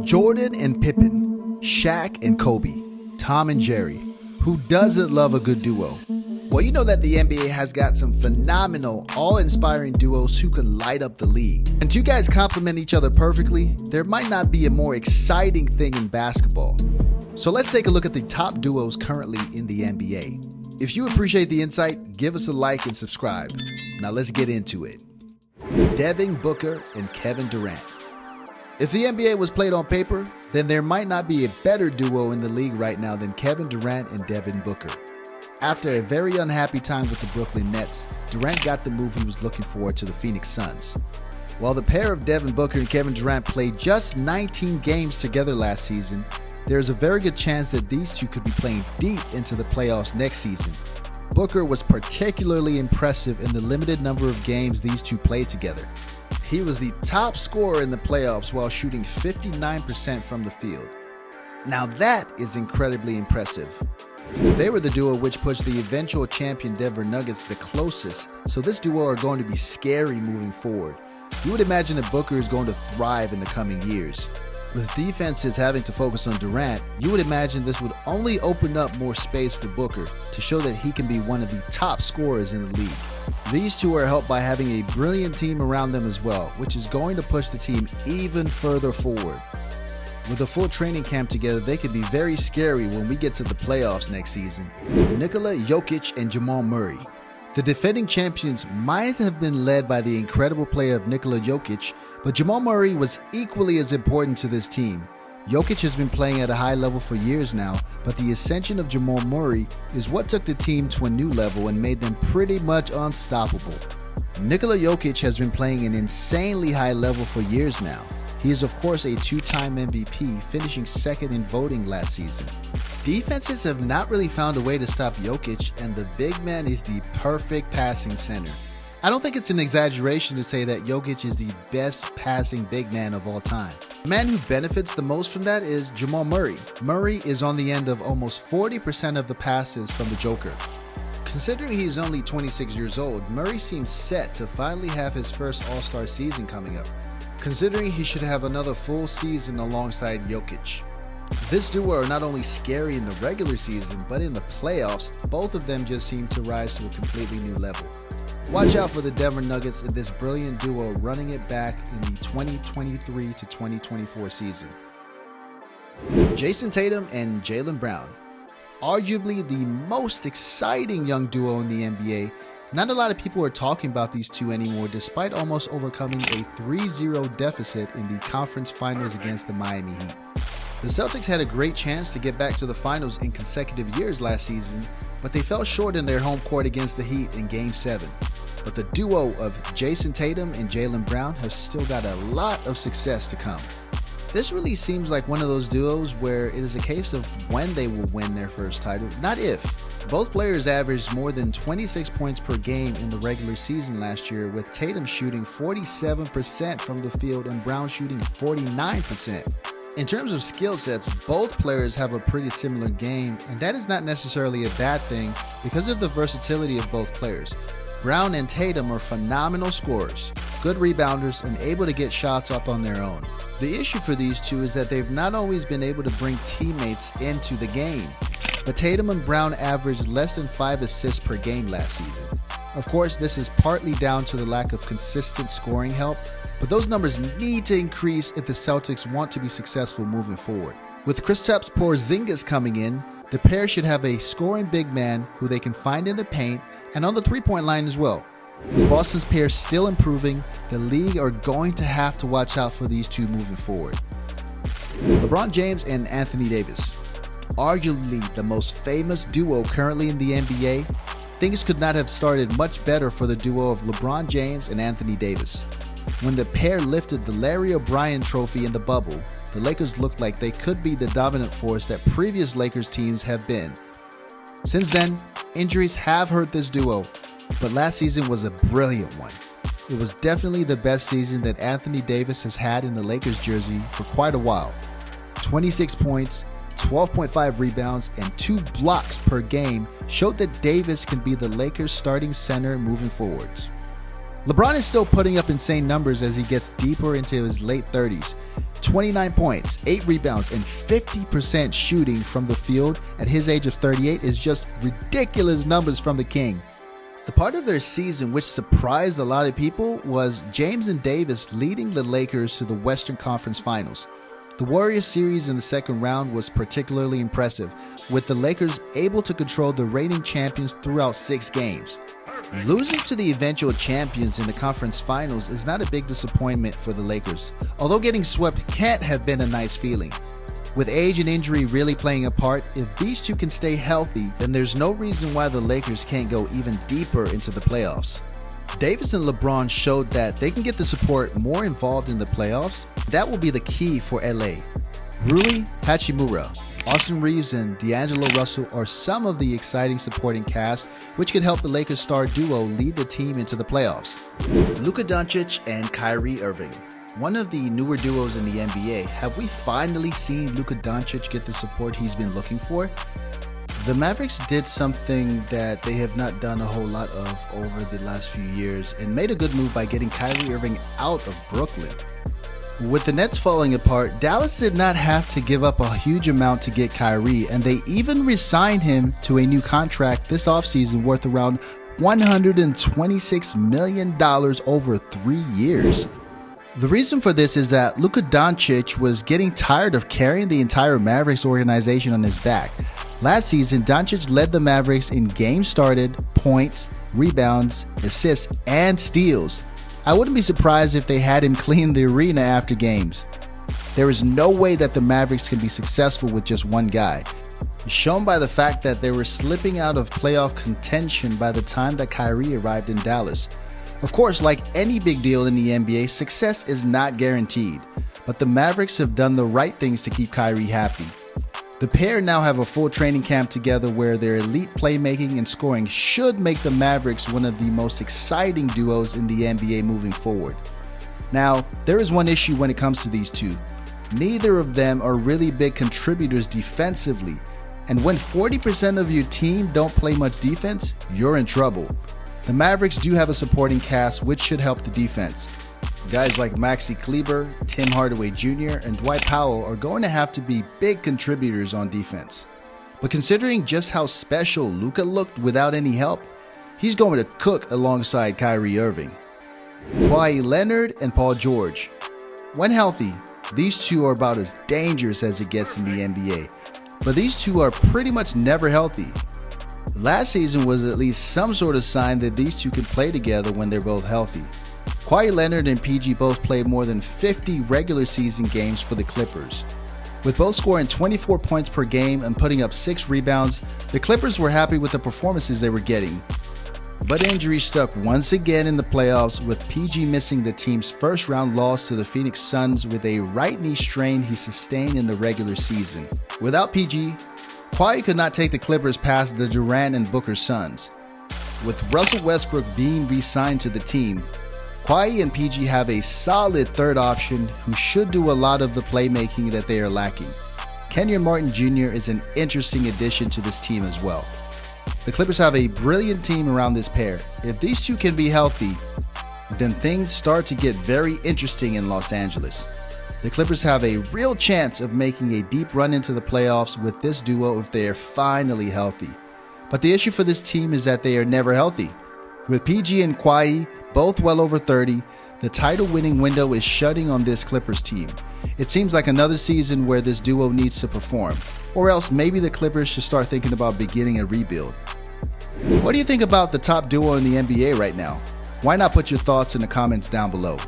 Jordan and Pippen, Shaq and Kobe, Tom and Jerry. Who doesn't love a good duo? Well, you know that the NBA has got some phenomenal, awe-inspiring duos who can light up the league. And two guys complement each other perfectly, there might not be a more exciting thing in basketball. So let's take a look at the top duos currently in the NBA. If you appreciate the insight, give us a like and subscribe. Now let's get into it. Devin Booker and Kevin Durant. If the NBA was played on paper, then there might not be a better duo in the league right now than Kevin Durant and Devin Booker. After a very unhappy time with the Brooklyn Nets, Durant got the move he was looking for to the Phoenix Suns. While the pair of Devin Booker and Kevin Durant played just 19 games together last season, there is a very good chance that these two could be playing deep into the playoffs next season. Booker was particularly impressive in the limited number of games these two played together. He was the top scorer in the playoffs while shooting 59% from the field. Now that is incredibly impressive. They were the duo which pushed the eventual champion Denver Nuggets the closest, so this duo are going to be scary moving forward. You would imagine that Booker is going to thrive in the coming years. With defenses having to focus on Durant, you would imagine this would only open up more space for Booker to show that he can be one of the top scorers in the league. These two are helped by having a brilliant team around them as well, which is going to push the team even further forward. With a full training camp together, they could be very scary when we get to the playoffs next season. Nikola Jokic and Jamal Murray. The defending champions might have been led by the incredible play of Nikola Jokic, but Jamal Murray was equally as important to this team. Jokic has been playing at a high level for years now, but the ascension of Jamal Murray is what took the team to a new level and made them pretty much unstoppable. Nikola Jokic has been playing an insanely high level for years now. He is of course a two-time MVP, finishing second in voting last season. Defenses have not really found a way to stop Jokic, and the big man is the perfect passing center. I don't think it's an exaggeration to say that Jokic is the best passing big man of all time. The man who benefits the most from that is Jamal Murray. Murray is on the end of almost 40% of the passes from the Joker. Considering he's only 26 years old, Murray seems set to finally have his first All-Star season coming up, considering he should have another full season alongside Jokic. This duo are not only scary in the regular season, but in the playoffs, both of them just seem to rise to a completely new level. Watch out for the Denver Nuggets in this brilliant duo running it back in the 2023 to 2024 season. Jason Tatum and Jaylen Brown. Arguably the most exciting young duo in the NBA. Not a lot of people are talking about these two anymore, despite almost overcoming a 3-0 deficit in the conference finals against the Miami Heat. The Celtics had a great chance to get back to the finals in consecutive years last season, but they fell short in their home court against the Heat in Game 7. But the duo of Jason Tatum and Jaylen Brown have still got a lot of success to come. This really seems like one of those duos where it is a case of when they will win their first title, not if. Both players averaged more than 26 points per game in the regular season last year, with Tatum shooting 47% from the field and Brown shooting 49%. In terms of skill sets, both players have a pretty similar game, and that is not necessarily a bad thing because of the versatility of both players. Brown and Tatum are phenomenal scorers, good rebounders, and able to get shots up on their own. The issue for these two is that they've not always been able to bring teammates into the game, but Tatum and Brown averaged less than 5 assists per game last season. Of course, this is partly down to the lack of consistent scoring help, but those numbers need to increase if the Celtics want to be successful moving forward. With Kristaps Porzingis coming in, the pair should have a scoring big man who they can find in the paint and on the three-point line as well. With Boston's pair still improving, the league are going to have to watch out for these two moving forward. LeBron James and Anthony Davis. Arguably the most famous duo currently in the NBA, things could not have started much better for the duo of LeBron James and Anthony Davis. When the pair lifted the Larry O'Brien trophy in the bubble, the Lakers looked like they could be the dominant force that previous Lakers teams have been. Since then, injuries have hurt this duo, but last season was a brilliant one. It was definitely the best season that Anthony Davis has had in the Lakers jersey for quite a while. 26 points, 12.5 rebounds, and 2 blocks per game showed that Davis can be the Lakers starting center moving forwards. LeBron is still putting up insane numbers as he gets deeper into his late 30s. 29 points, 8 rebounds, and 50% shooting from the field at his age of 38 is just ridiculous numbers from the King. The part of their season which surprised a lot of people was James and Davis leading the Lakers to the Western Conference Finals. The Warriors series in the second round was particularly impressive, with the Lakers able to control the reigning champions throughout 6 games. Losing to the eventual champions in the conference finals is not a big disappointment for the Lakers, although getting swept can't have been a nice feeling. With age and injury really playing a part, if these two can stay healthy, then there's no reason why the Lakers can't go even deeper into the playoffs. Davis and LeBron showed that they can get the support more involved in the playoffs. That will be the key for LA. Rui Hachimura, Austin Reeves, and D'Angelo Russell are some of the exciting supporting cast which could help the Lakers star duo lead the team into the playoffs. Luka Doncic and Kyrie Irving, one of the newer duos in the NBA. Have we finally seen Luka Doncic get the support he's been looking for? The Mavericks did something that they have not done a whole lot of over the last few years and made a good move by getting Kyrie Irving out of Brooklyn. With the Nets falling apart, Dallas did not have to give up a huge amount to get Kyrie, and they even re-signed him to a new contract this offseason worth around $126 million over 3 years. The reason for this is that Luka Doncic was getting tired of carrying the entire Mavericks organization on his back. Last season, Doncic led the Mavericks in games started, points, rebounds, assists, and steals. I wouldn't be surprised if they had him clean the arena after games. There is no way that the Mavericks can be successful with just one guy, shown by the fact that they were slipping out of playoff contention by the time that Kyrie arrived in Dallas. Of course, like any big deal in the NBA, success is not guaranteed, but the Mavericks have done the right things to keep Kyrie happy. The pair now have a full training camp together where their elite playmaking and scoring should make the Mavericks one of the most exciting duos in the NBA moving forward. Now, there is one issue when it comes to these two. Neither of them are really big contributors defensively, and when 40% of your team don't play much defense, you're in trouble. The Mavericks do have a supporting cast which should help the defense. Guys like Maxi Kleber, Tim Hardaway Jr., and Dwight Powell are going to have to be big contributors on defense. But considering just how special Luka looked without any help, he's going to cook alongside Kyrie Irving. Kawhi Leonard and Paul George. When healthy, these two are about as dangerous as it gets in the NBA, but these two are pretty much never healthy. Last season was at least some sort of sign that these two could play together when they're both healthy. Kawhi Leonard and PG both played more than 50 regular season games for the Clippers. With both scoring 24 points per game and putting up 6 rebounds, the Clippers were happy with the performances they were getting. But injury stuck once again in the playoffs, with PG missing the team's first round loss to the Phoenix Suns with a right knee strain he sustained in the regular season. Without PG, Kawhi could not take the Clippers past the Durant and Booker Suns. With Russell Westbrook being re-signed to the team, Kawhi and PG have a solid third option who should do a lot of the playmaking that they are lacking. Kenyon Martin Jr. is an interesting addition to this team as well. The Clippers have a brilliant team around this pair. If these two can be healthy, then things start to get very interesting in Los Angeles. The Clippers have a real chance of making a deep run into the playoffs with this duo if they are finally healthy. But the issue for this team is that they are never healthy. With PG and Kawhi both well over 30, the title-winning window is shutting on this Clippers team. It seems like another season where this duo needs to perform, or else maybe the Clippers should start thinking about beginning a rebuild. What do you think about the top duo in the NBA right now? Why not put your thoughts in the comments down below?